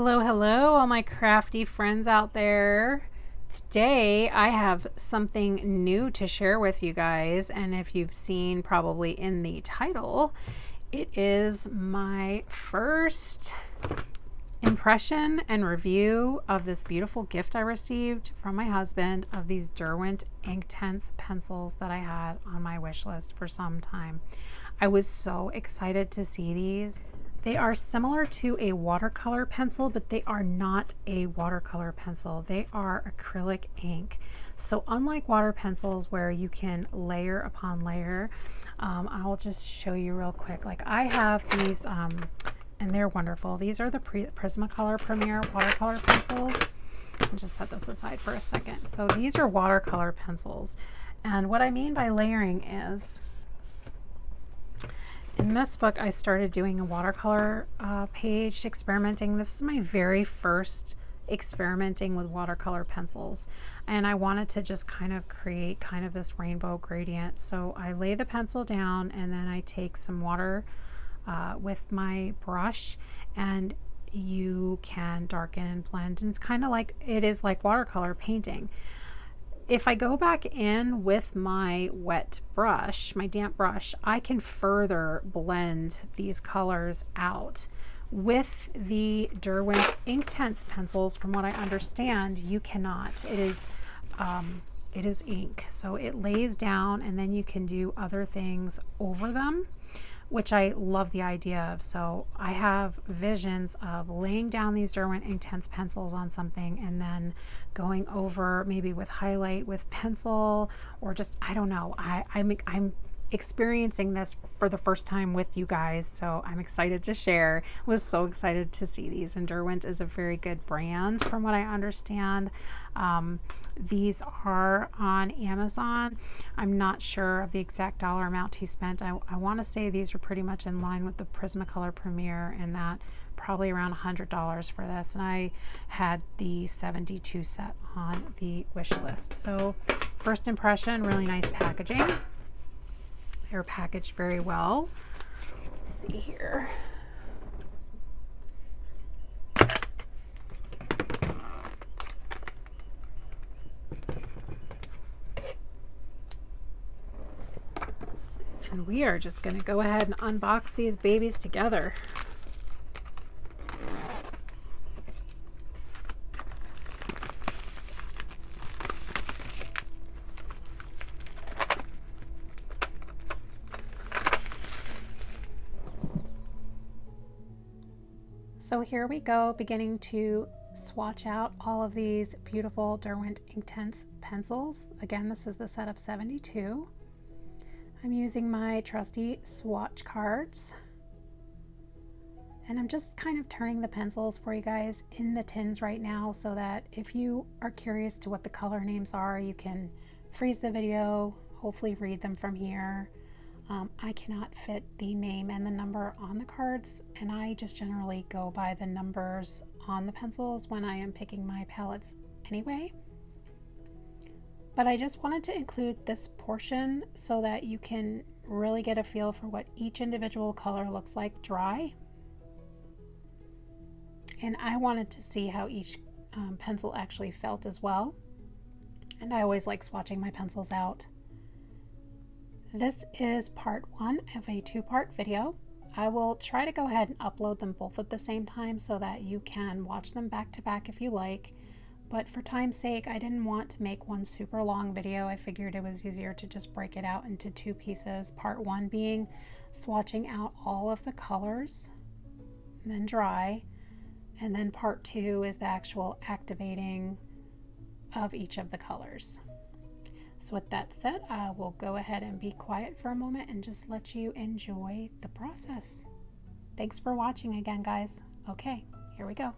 Hello, hello, all my crafty friends out there. Today I have something new to share with you guys, and if you've seen probably in the title, it is my first impression and review of this beautiful gift I received from my husband of these Derwent Inktense pencils that I had on my wish list for some time. I was so excited to see these. They are similar to a watercolor pencil, but they are not a watercolor pencil. They are acrylic ink. So unlike water pencils where you can layer upon layer, I'll just show you real quick. Like I have these, and they're wonderful. These are the Prismacolor Premier watercolor pencils. I'll just set this aside for a second. So these are watercolor pencils. And what I mean by layering is, in this book, I started doing a watercolor page experimenting. This is my very first experimenting with watercolor pencils. And I wanted to just kind of create kind of this rainbow gradient. So I lay the pencil down and then I take some water with my brush, and you can darken and blend. And it's kind of like, it is like watercolor painting. If I go back in with my wet brush, my damp brush, I can further blend these colors out. With the Derwent Inktense pencils, from what I understand, you cannot. It is ink, so it lays down and then you can do other things over them, which I love the idea of. So I have visions of laying down these Derwent Inktense pencils on something and then going over maybe with highlight with pencil, or just, I don't know. I'm experiencing this for the first time with you guys, so I'm excited to share. Was so excited to see these, and Derwent is a very good brand from what I understand. These are on Amazon. I'm not sure of the exact dollar amount he spent. I want to say these are pretty much in line with the Prismacolor Premier, and that probably around $100 for this, and I had the 72 set on the wish list. So first impression, really nice packaging. They're packaged very well. Let's see here. And we are just going to go ahead and unbox these babies together. So here we go, beginning to swatch out all of these beautiful Derwent Inktense pencils. Again, this is the set of 72. I'm using my trusty swatch cards. And I'm just kind of turning the pencils for you guys in the tins right now, so that if you are curious to what the color names are, you can freeze the video, hopefully read them from here. I cannot fit the name and the number on the cards, and I just generally go by the numbers on the pencils when I am picking my palettes anyway. But I just wanted to include this portion so that you can really get a feel for what each individual color looks like dry. And I wanted to see how each pencil actually felt as well. And I always like swatching my pencils out. This is part one of a two-part video. I will try to go ahead and upload them both at the same time so that you can watch them back to back if you like. But for time's sake, I didn't want to make one super long video. I figured it was easier to just break it out into two pieces. Part one being swatching out all of the colors, and then dry. And then part two is the actual activating of each of the colors. So with that said, I will go ahead and be quiet for a moment and just let you enjoy the process. Thanks for watching again, guys. Okay, here we go.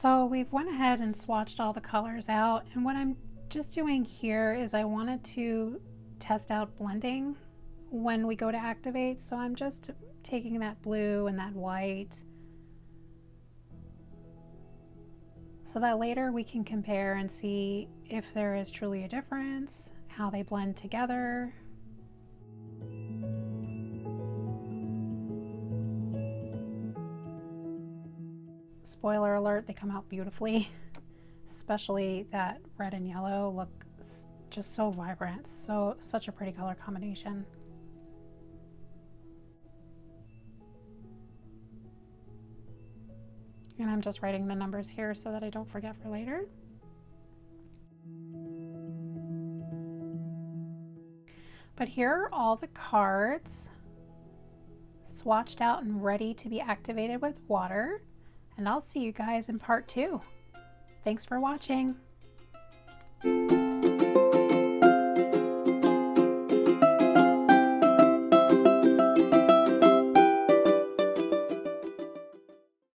So we've went ahead and swatched all the colors out, and what I'm just doing here is I wanted to test out blending when we go to activate. So I'm just taking that blue and that white so that later we can compare and see if there is truly a difference, how they blend together. Spoiler alert, they come out beautifully, especially that red and yellow look just so vibrant, so such a pretty color combination. And I'm just writing the numbers here so that I don't forget for later. But here are all the cards swatched out and ready to be activated with water. And I'll see you guys in part 2. Thanks for watching.